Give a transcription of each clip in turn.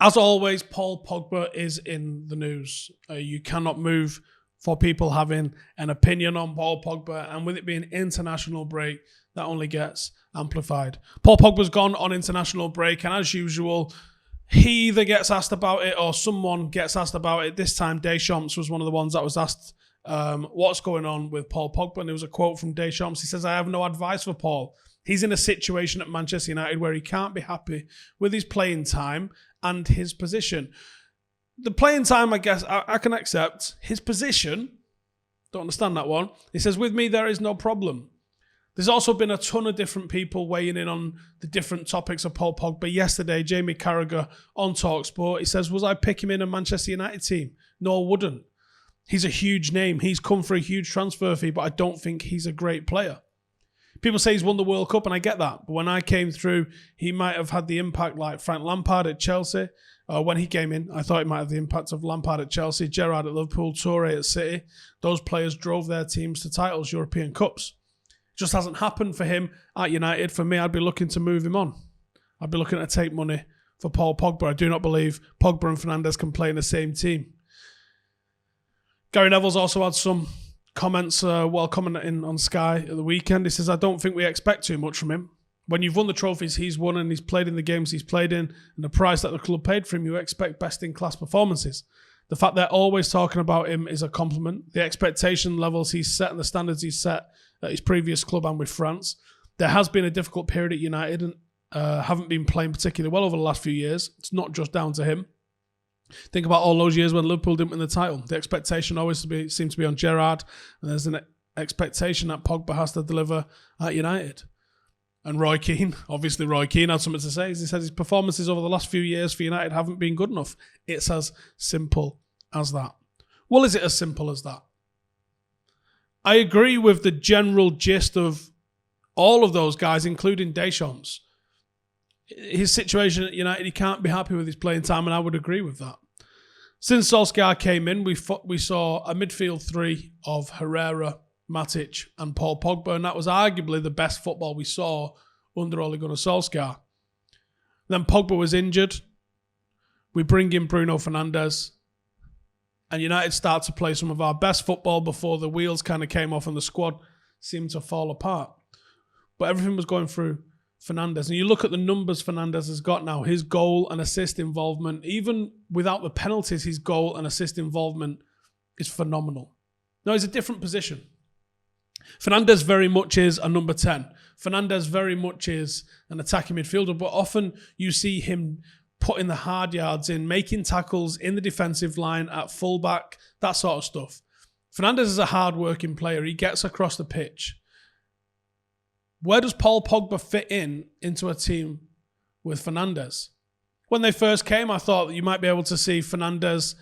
As always, Paul Pogba is in the news. You cannot move for people having an opinion on Paul Pogba, and with it being international break, that only gets amplified. Paul Pogba's gone on international break, and as usual, he either gets asked about it or someone gets asked about it. This time, Deschamps was one of the ones that was asked what's going on with Paul Pogba, and there was a quote from Deschamps. He says, "I have no advice for Paul. He's in a situation at Manchester United where he can't be happy with his playing time and his position." The playing time, I guess, I can accept. His position, don't understand that one. He says, "With me, there is no problem." There's also been a ton of different people weighing in on the different topics of Paul Pogba. Yesterday, Jamie Carragher on TalkSport, he says, "Was I pick him in a Manchester United team? No, I wouldn't. He's a huge name. He's come for a huge transfer fee, but I don't think he's a great player." People say he's won the World Cup, and I get that. But when I came through, he might have had the impact like Frank Lampard at Chelsea. When he came in, I thought he might have the impact of Lampard at Chelsea, Gerrard at Liverpool, Touré at City. Those players drove their teams to titles, European Cups. It just hasn't happened for him at United. For me, I'd be looking to move him on. I'd be looking to take money for Paul Pogba. I do not believe Pogba and Fernandes can play in the same team. Gary Neville's also had some comments while commenting on Sky at the weekend. He says, "I don't think we expect too much from him. When you've won the trophies he's won and he's played in the games he's played in and the price that the club paid for him, you expect best-in-class performances. The fact they're always talking about him is a compliment. The expectation levels he's set and the standards he's set at his previous club and with France. There has been a difficult period at United and haven't been playing particularly well over the last few years. It's not just down to him. Think about all those years when Liverpool didn't win the title. The expectation always seems to be on Gerrard, and there's an expectation that Pogba has to deliver at United." And Roy Keane, obviously Roy Keane had something to say. He says his performances over the last few years for United haven't been good enough. It's as simple as that. Well, is it as simple as that? I agree with the general gist of all of those guys, including Deschamps. His situation at United, he can't be happy with his playing time, and I would agree with that. Since Solskjaer came in, we saw a midfield three of Herrera, Matic and Paul Pogba, and that was arguably the best football we saw under Ole Gunnar Solskjaer. Then Pogba was injured. We bring in Bruno Fernandes, and United start to play some of our best football before the wheels kind of came off and the squad seemed to fall apart. But everything was going through Fernandes. And you look at the numbers Fernandes has got now, his goal and assist involvement, even without the penalties, his goal and assist involvement is phenomenal. Now, he's a different position. Fernandes very much is a number 10. Fernandes very much is an attacking midfielder, but often you see him putting the hard yards in, making tackles in the defensive line at fullback, that sort of stuff. Fernandes is a hard-working player. He gets across the pitch. Where does Paul Pogba fit into a team with Fernandes? When they first came, I thought that you might be able to see Fernandes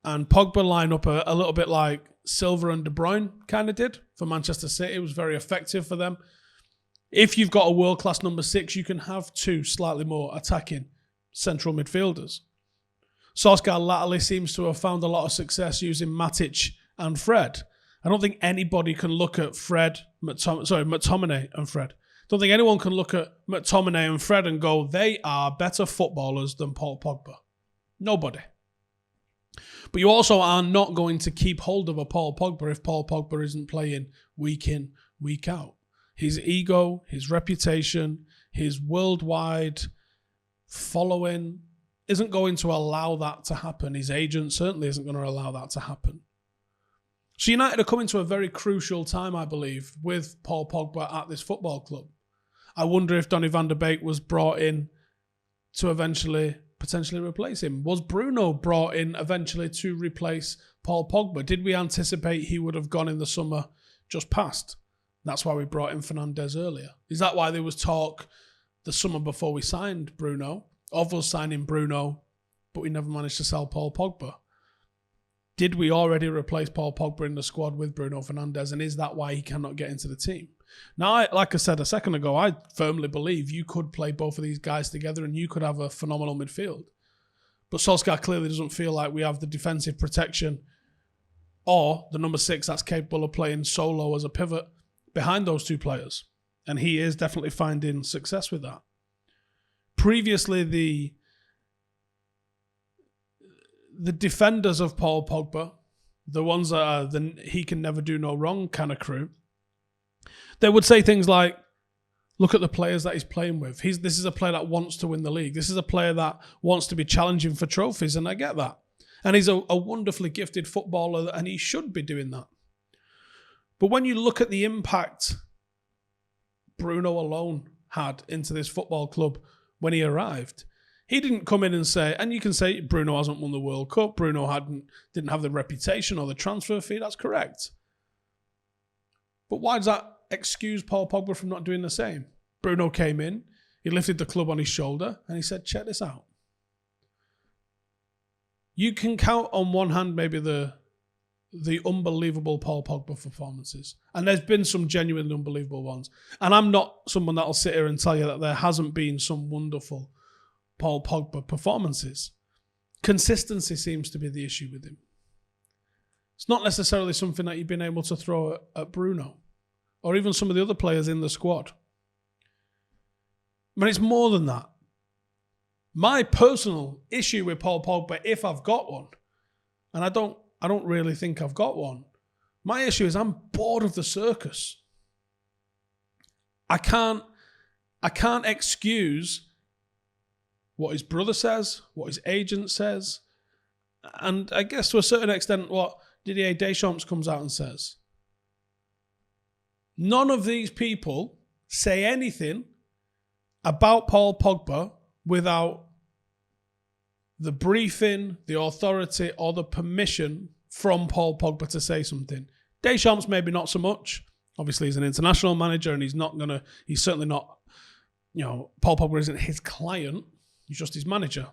and Pogba line up a little bit like Silva and De Bruyne kind of did for Manchester City. It was very effective for them. If you've got a world-class number 6, you can have two slightly more attacking central midfielders. Solskjaer latterly seems to have found a lot of success using Matic and Fred. I don't think anybody can look at McTominay and Fred. I don't think anyone can look at McTominay and Fred and go, they are better footballers than Paul Pogba. Nobody. But you also are not going to keep hold of a Paul Pogba if Paul Pogba isn't playing week in, week out. His ego, his reputation, his worldwide following isn't going to allow that to happen. His agent certainly isn't going to allow that to happen. So United are coming to a very crucial time, I believe, with Paul Pogba at this football club. I wonder if Donny van der Beek was brought in to eventually potentially replace him. Was Bruno brought in eventually to replace Paul Pogba? Did we anticipate he would have gone in the summer just past? That's why we brought in Fernandes earlier. Is that why there was talk the summer before we signed Bruno, of us signing Bruno, but we never managed to sell Paul Pogba? Did we already replace Paul Pogba in the squad with Bruno Fernandes, and is that why he cannot get into the team? Now, like I said a second ago, I firmly believe you could play both of these guys together and you could have a phenomenal midfield. But Solskjaer clearly doesn't feel like we have the defensive protection or the number 6 that's capable of playing solo as a pivot behind those two players. And he is definitely finding success with that. Previously, the the defenders of Paul Pogba, the ones that are the he can never do no wrong kind of crew, they would say things like, look at the players that he's playing with. This is a player that wants to win the league. This is a player that wants to be challenging for trophies, and I get that. And he's a wonderfully gifted footballer, and he should be doing that. But when you look at the impact Bruno alone had into this football club when he arrived, he didn't come in and say, and you can say Bruno hasn't won the World Cup, Bruno didn't have the reputation or the transfer fee, that's correct. But why does that excuse Paul Pogba from not doing the same? Bruno came in, he lifted the club on his shoulder, and he said, check this out. You can count on one hand maybe the unbelievable Paul Pogba performances. And there's been some genuinely unbelievable ones. And I'm not someone that'll sit here and tell you that there hasn't been some wonderful Paul Pogba performances. Consistency seems to be the issue with him. It's not necessarily something that you've been able to throw at Bruno or even some of the other players in the squad. But it's more than that. My personal issue with Paul Pogba, if I've got one, and I don't really think I've got one, my issue is I'm bored of the circus. I can't excuse what his brother says, what his agent says, and I guess to a certain extent what Didier Deschamps comes out and says. None of these people say anything about Paul Pogba without the briefing, the authority, or the permission from Paul Pogba to say something. Deschamps maybe not so much. Obviously, he's an international manager, and he's certainly not, Paul Pogba isn't his client. He's just his manager.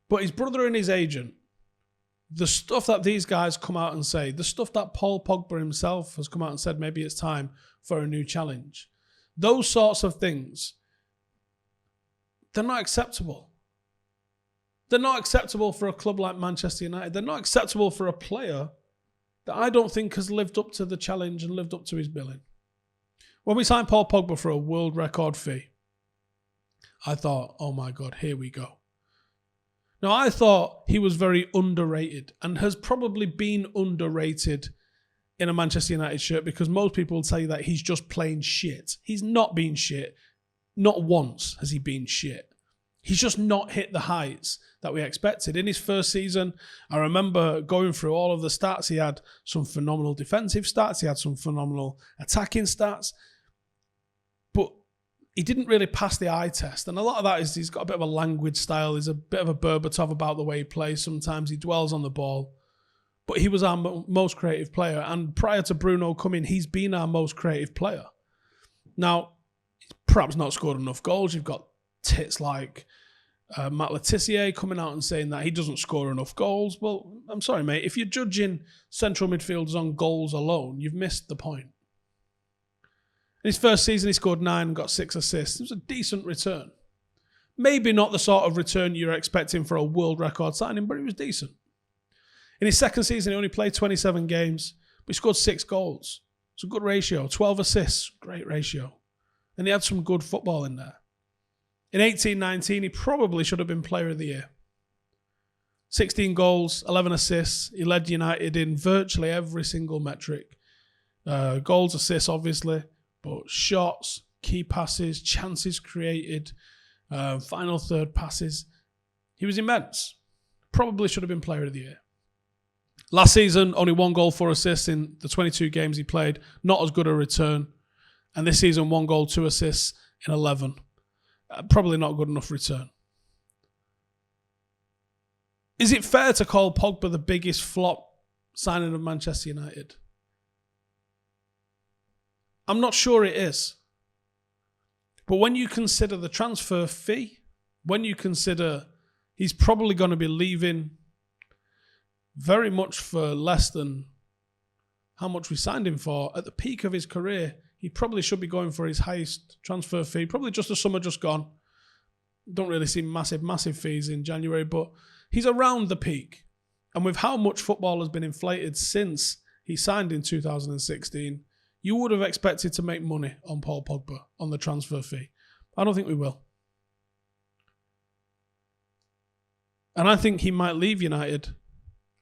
But his brother and his agent, the stuff that these guys come out and say, the stuff that Paul Pogba himself has come out and said, maybe it's time for a new challenge. Those sorts of things, they're not acceptable. They're not acceptable for a club like Manchester United. They're not acceptable for a player that I don't think has lived up to the challenge and lived up to his billing. When we signed Paul Pogba for a world record fee, I thought, oh my God, here we go. Now, I thought he was very underrated and has probably been underrated in a Manchester United shirt because most people will tell you that he's just plain shit. He's not been shit. Not once has he been shit. He's just not hit the heights that we expected. In his first season, I remember going through all of the stats. He had some phenomenal defensive stats. He had some phenomenal attacking stats. But he didn't really pass the eye test. And a lot of that is he's got a bit of a language style. He's a bit of a Berbatov about the way he plays. Sometimes he dwells on the ball. But he was our most creative player. And prior to Bruno coming, he's been our most creative player. Now, he's perhaps not scored enough goals. You've got tits like Matt Letizia coming out and saying that he doesn't score enough goals. Well, I'm sorry, mate. If you're judging central midfielders on goals alone, you've missed the point. In his first season, he scored 9 and got 6 assists. It was a decent return. Maybe not the sort of return you're expecting for a world record signing, but it was decent. In his second season, he only played 27 games, but he scored 6 goals. It's a good ratio. 12 assists, great ratio. And he had some good football in there. In 18-19, he probably should have been Player of the Year. 16 goals, 11 assists. He led United in virtually every single metric. Goals, assists, obviously, but shots, key passes, chances created, final third passes. He was immense. Probably should have been Player of the Year. Last season, only 1 goal, 4 assists in the 22 games he played. Not as good a return. And this season, 1 goal, 2 assists in 11. Probably not good enough return. Is it fair to call Pogba the biggest flop signing of Manchester United? I'm not sure it is. But when you consider the transfer fee, when you consider he's probably going to be leaving very much for less than how much we signed him for, at the peak of his career, he probably should be going for his highest transfer fee. Probably just the summer just gone. Don't really see massive fees in January, but he's around the peak. And with how much football has been inflated since he signed in 2016, you would have expected to make money on Paul Pogba on the transfer fee. I don't think we will. And I think he might leave United,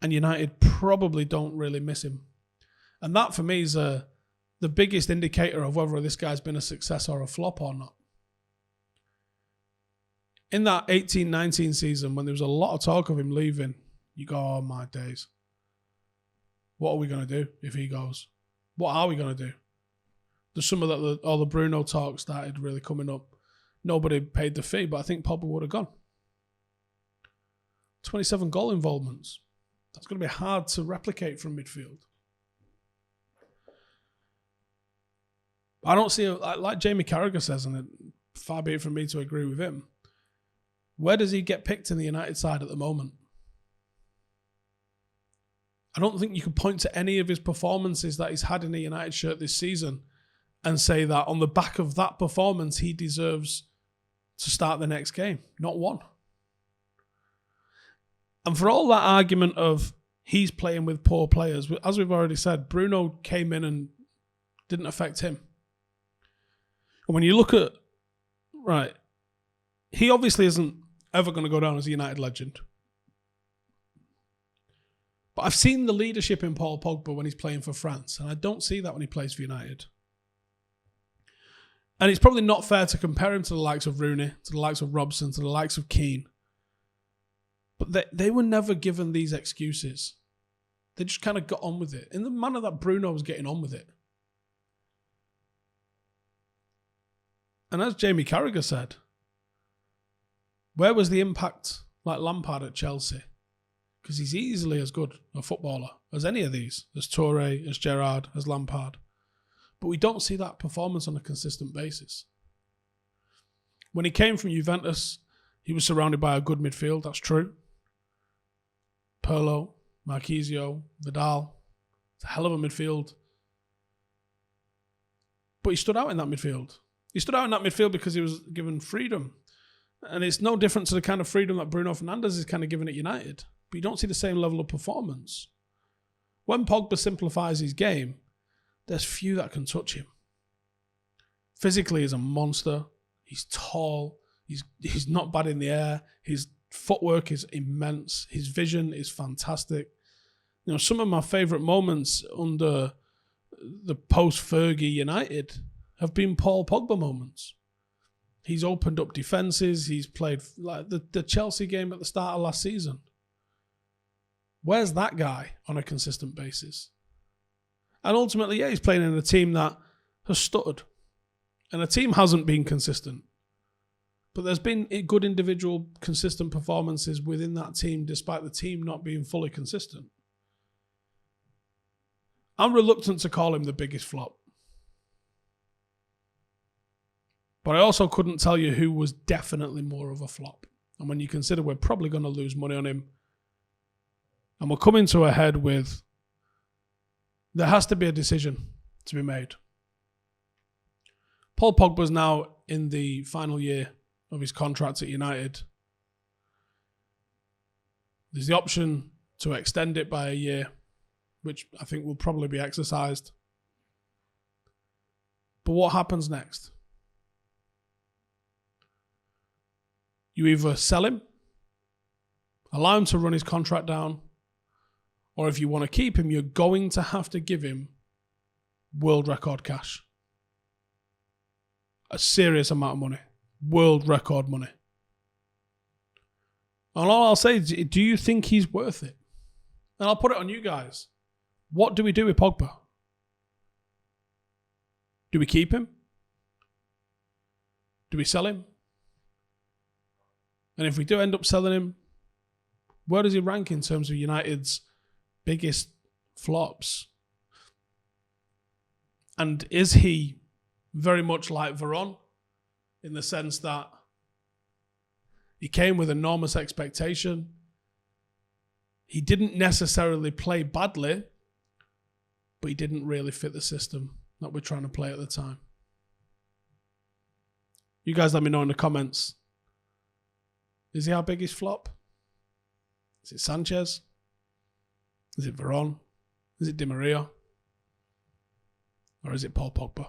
and United probably don't really miss him. And that for me is the biggest indicator of whether this guy's been a success or a flop or not. In that 18-19 season, when there was a lot of talk of him leaving, you go, oh my days. What are we going to do if he goes? What are we going to do? There's some of that, all the Bruno talk started really coming up. Nobody paid the fee, but I think Pogba would have gone. 27 goal involvements. That's going to be hard to replicate from midfield. I don't see, like Jamie Carragher says, and far be it from me to agree with him, where does he get picked in the United side at the moment? I don't think you can point to any of his performances that he's had in a United shirt this season and say that on the back of that performance, he deserves to start the next game. Not one. And for all that argument of he's playing with poor players, as we've already said, Bruno came in and didn't affect him. And when you look at, right, he obviously isn't ever going to go down as a United legend. But I've seen the leadership in Paul Pogba when he's playing for France, and I don't see that when he plays for United. And it's probably not fair to compare him to the likes of Rooney, to the likes of Robson, to the likes of Keane. But they were never given these excuses. They just kind of got on with it in the manner that Bruno was getting on with it. And as Jamie Carragher said, where was the impact like Lampard at Chelsea? Because he's easily as good a footballer as any of these, as Toure, as Gerrard, as Lampard. But we don't see that performance on a consistent basis. When he came from Juventus, he was surrounded by a good midfield, that's true. Pirlo, Marquisio, Vidal. It's a hell of a midfield. But he stood out in that midfield. He stood out in that midfield because he was given freedom. And it's no different to the kind of freedom that Bruno Fernandes is kind of given at United. But you don't see the same level of performance. When Pogba simplifies his game, there's few that can touch him. Physically, he's a monster. He's tall. He's not bad in the air. His footwork is immense. His vision is fantastic. You know, some of my favourite moments under the post-Fergie United have been Paul Pogba moments. He's opened up defences. He's played like the Chelsea game at the start of last season. Where's that guy on a consistent basis? And ultimately, yeah, he's playing in a team that has stuttered. And a team hasn't been consistent. But there's been good individual consistent performances within that team despite the team not being fully consistent. I'm reluctant to call him the biggest flop. But I also couldn't tell you who was definitely more of a flop. And when you consider we're probably going to lose money on him, and we're coming to a head with, there has to be a decision to be made. Paul Pogba's now in the final year of his contract at United. There's the option to extend it by a year, which I think will probably be exercised. But what happens next? You either sell him, allow him to run his contract down, or if you want to keep him, you're going to have to give him world record cash. A serious amount of money. World record money. And all I'll say is, do you think he's worth it? And I'll put it on you guys. What do we do with Pogba? Do we keep him? Do we sell him? And if we do end up selling him, where does he rank in terms of United's biggest flops? And is he very much like Veron in the sense that he came with enormous expectation? He didn't necessarily play badly, but he didn't really fit the system that we're trying to play at the time. You guys let me know in the comments. Is he our biggest flop? Is it Sanchez? Is it Veron? Is it Di Maria? Or is it Paul Pogba?